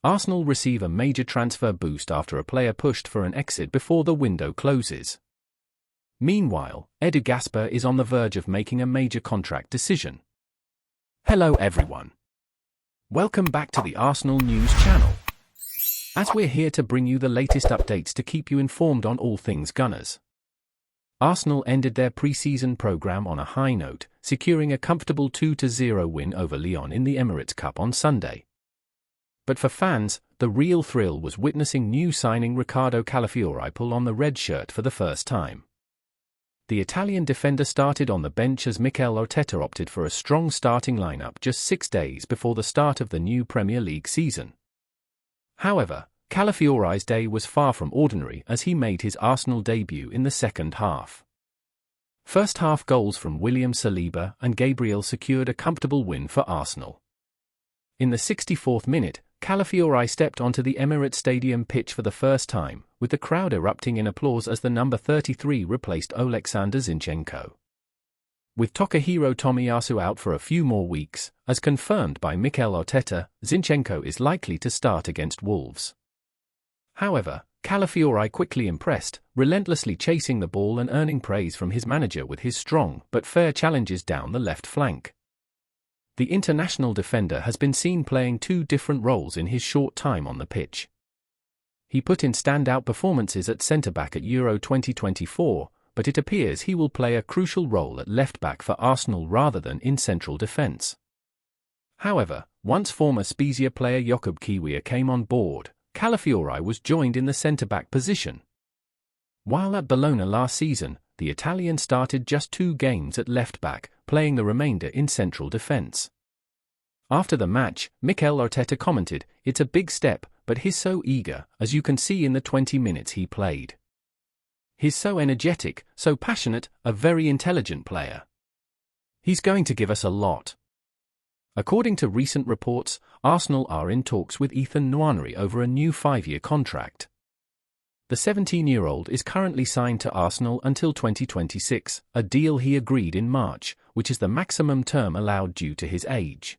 Arsenal receive a major transfer boost after a player pushed for an exit before the window closes. Meanwhile, Edu Gaspar is on the verge of making a major contract decision. Hello everyone. Welcome back to the Arsenal News channel. As we're here to bring you the latest updates to keep you informed on all things Gunners. Arsenal ended their pre-season programme on a high note, securing a comfortable 2-0 win over Lyon in the Emirates Cup on Sunday. But for fans, the real thrill was witnessing new signing Riccardo Calafiori pull on the red shirt for the first time. The Italian defender started on the bench as Mikel Arteta opted for a strong starting lineup just 6 days before the start of the new Premier League season. However, Calafiori's day was far from ordinary as he made his Arsenal debut in the second half. First half goals from William Saliba and Gabriel secured a comfortable win for Arsenal. In the 64th minute, Calafiori stepped onto the Emirates Stadium pitch for the first time, with the crowd erupting in applause as the number 33 replaced Oleksandr Zinchenko. With Takahiro Tomiyasu out for a few more weeks, as confirmed by Mikel Arteta, Zinchenko is likely to start against Wolves. However, Calafiori quickly impressed, relentlessly chasing the ball and earning praise from his manager with his strong but fair challenges down the left flank. The international defender has been seen playing two different roles in his short time on the pitch. He put in standout performances at centre-back at Euro 2024, but it appears he will play a crucial role at left-back for Arsenal rather than in central defence. However, once former Spezia player Jakub Kiwior came on board, Calafiori was joined in the centre-back position. While at Bologna last season, the Italian started just 2 games at left-back, playing the remainder in central defence. After the match, Mikel Arteta commented, "It's a big step, but he's so eager, as you can see in the 20 minutes he played. He's so energetic, so passionate, a very intelligent player. He's going to give us a lot." According to recent reports, Arsenal are in talks with Ethan Nwaneri over a new 5-year contract. The 17-year-old is currently signed to Arsenal until 2026, a deal he agreed in March, which is the maximum term allowed due to his age.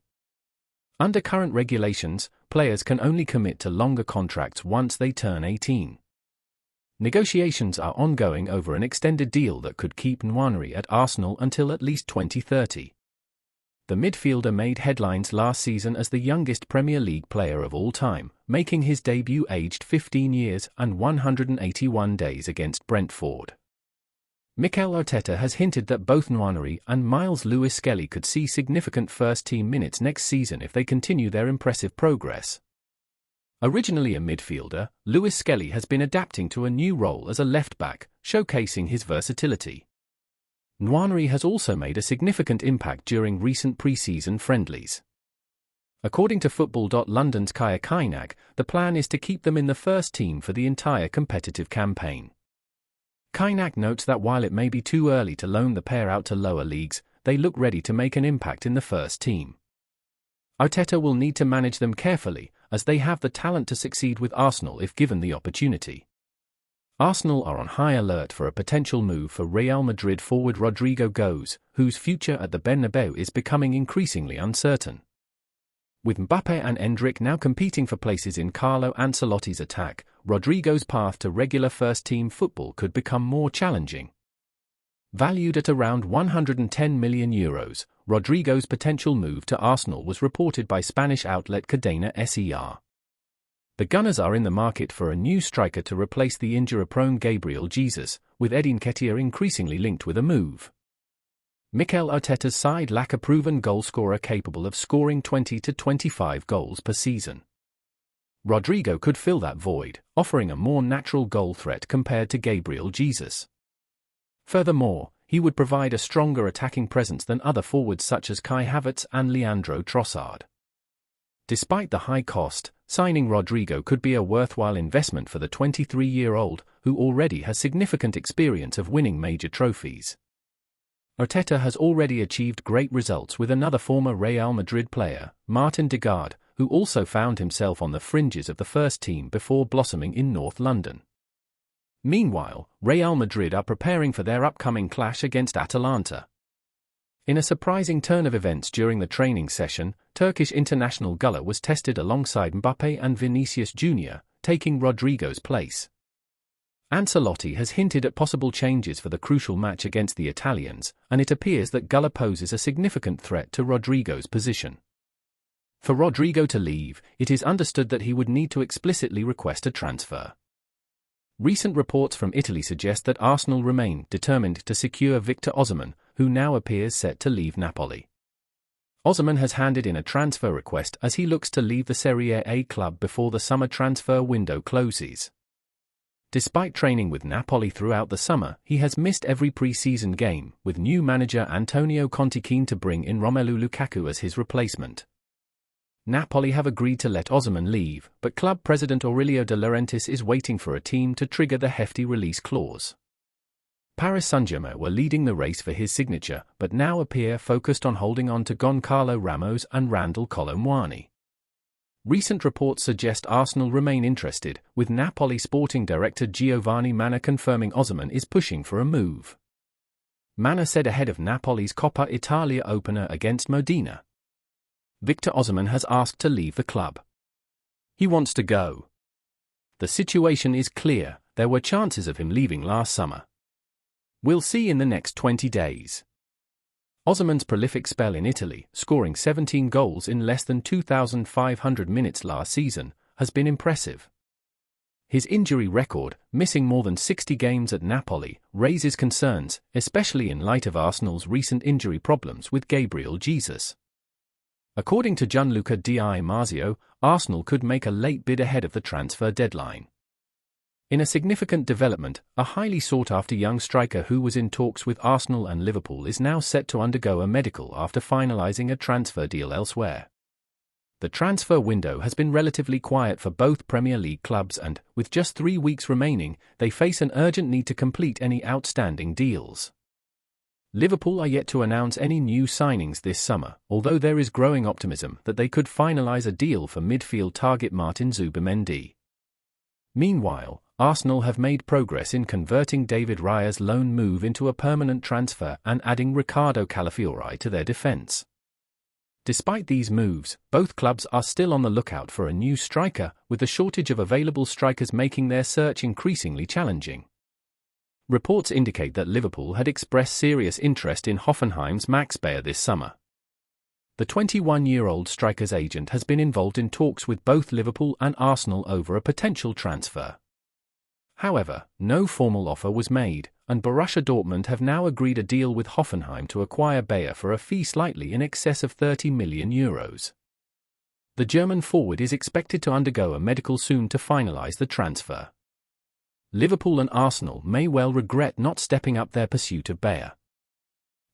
Under current regulations, players can only commit to longer contracts once they turn 18. Negotiations are ongoing over an extended deal that could keep Nwaneri at Arsenal until at least 2030. The midfielder made headlines last season as the youngest Premier League player of all time, making his debut aged 15 years and 181 days against Brentford. Mikel Arteta has hinted that both Nwaneri and Miles Lewis-Skelly could see significant first-team minutes next season if they continue their impressive progress. Originally a midfielder, Lewis-Skelly has been adapting to a new role as a left-back, showcasing his versatility. Nwaneri has also made a significant impact during recent pre-season friendlies. According to Football.London's Kaya Kainak, the plan is to keep them in the first team for the entire competitive campaign. Kainak notes that while it may be too early to loan the pair out to lower leagues, they look ready to make an impact in the first team. Arteta will need to manage them carefully, as they have the talent to succeed with Arsenal if given the opportunity. Arsenal are on high alert for a potential move for Real Madrid forward Rodrigo Goes, whose future at the Bernabeu is becoming increasingly uncertain. With Mbappe and Endrick now competing for places in Carlo Ancelotti's attack, Rodrigo's path to regular first-team football could become more challenging. Valued at around €110 million, Rodrigo's potential move to Arsenal was reported by Spanish outlet Cadena SER. The Gunners are in the market for a new striker to replace the injury-prone Gabriel Jesus, with Edin Nketiah increasingly linked with a move. Mikel Arteta's side lack a proven goalscorer capable of scoring 20 to 25 goals per season. Rodrigo could fill that void, offering a more natural goal threat compared to Gabriel Jesus. Furthermore, he would provide a stronger attacking presence than other forwards such as Kai Havertz and Leandro Trossard. Despite the high cost, signing Rodrigo could be a worthwhile investment for the 23-year-old, who already has significant experience of winning major trophies. Arteta has already achieved great results with another former Real Madrid player, Martin Degaard, who also found himself on the fringes of the first team before blossoming in North London. Meanwhile, Real Madrid are preparing for their upcoming clash against Atalanta. In a surprising turn of events during the training session, Turkish international Güler was tested alongside Mbappe and Vinicius Jr., taking Rodrigo's place. Ancelotti has hinted at possible changes for the crucial match against the Italians, and it appears that Güler poses a significant threat to Rodrigo's position. For Rodrigo to leave, it is understood that he would need to explicitly request a transfer. Recent reports from Italy suggest that Arsenal remain determined to secure Victor Osimhen, who now appears set to leave Napoli. Osimhen has handed in a transfer request as he looks to leave the Serie A club before the summer transfer window closes. Despite training with Napoli throughout the summer, he has missed every pre-season game, with new manager Antonio Conte keen to bring in Romelu Lukaku as his replacement. Napoli have agreed to let Osimhen leave, but club president Aurelio De Laurentiis is waiting for a team to trigger the hefty release clause. Paris Saint-Germain were leading the race for his signature, but now appear focused on holding on to Goncalo Ramos and Randal Kolo Muani. Recent reports suggest Arsenal remain interested, with Napoli sporting director Giovanni Manna confirming Osimhen is pushing for a move. Manna said ahead of Napoli's Coppa Italia opener against Modena, Victor Osimhen has asked to leave the club. He wants to go. The situation is clear, there were chances of him leaving last summer. We'll see in the next 20 days. Osimhen's prolific spell in Italy, scoring 17 goals in less than 2,500 minutes last season, has been impressive. His injury record, missing more than 60 games at Napoli, raises concerns, especially in light of Arsenal's recent injury problems with Gabriel Jesus. According to Gianluca Di Marzio, Arsenal could make a late bid ahead of the transfer deadline. In a significant development, a highly sought-after young striker who was in talks with Arsenal and Liverpool is now set to undergo a medical after finalising a transfer deal elsewhere. The transfer window has been relatively quiet for both Premier League clubs and, with just 3 weeks remaining, they face an urgent need to complete any outstanding deals. Liverpool are yet to announce any new signings this summer, although there is growing optimism that they could finalise a deal for midfield target Martin Zubimendi. Meanwhile, Arsenal have made progress in converting David Raya's loan move into a permanent transfer and adding Riccardo Calafiori to their defence. Despite these moves, both clubs are still on the lookout for a new striker, with the shortage of available strikers making their search increasingly challenging. Reports indicate that Liverpool had expressed serious interest in Hoffenheim's Max Bayer this summer. The 21-year-old striker's agent has been involved in talks with both Liverpool and Arsenal over a potential transfer. However, no formal offer was made, and Borussia Dortmund have now agreed a deal with Hoffenheim to acquire Bayer for a fee slightly in excess of €30 million. The German forward is expected to undergo a medical soon to finalise the transfer. Liverpool and Arsenal may well regret not stepping up their pursuit of Bayer.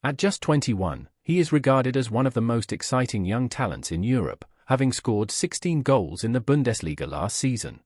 At just 21, he is regarded as one of the most exciting young talents in Europe, having scored 16 goals in the Bundesliga last season.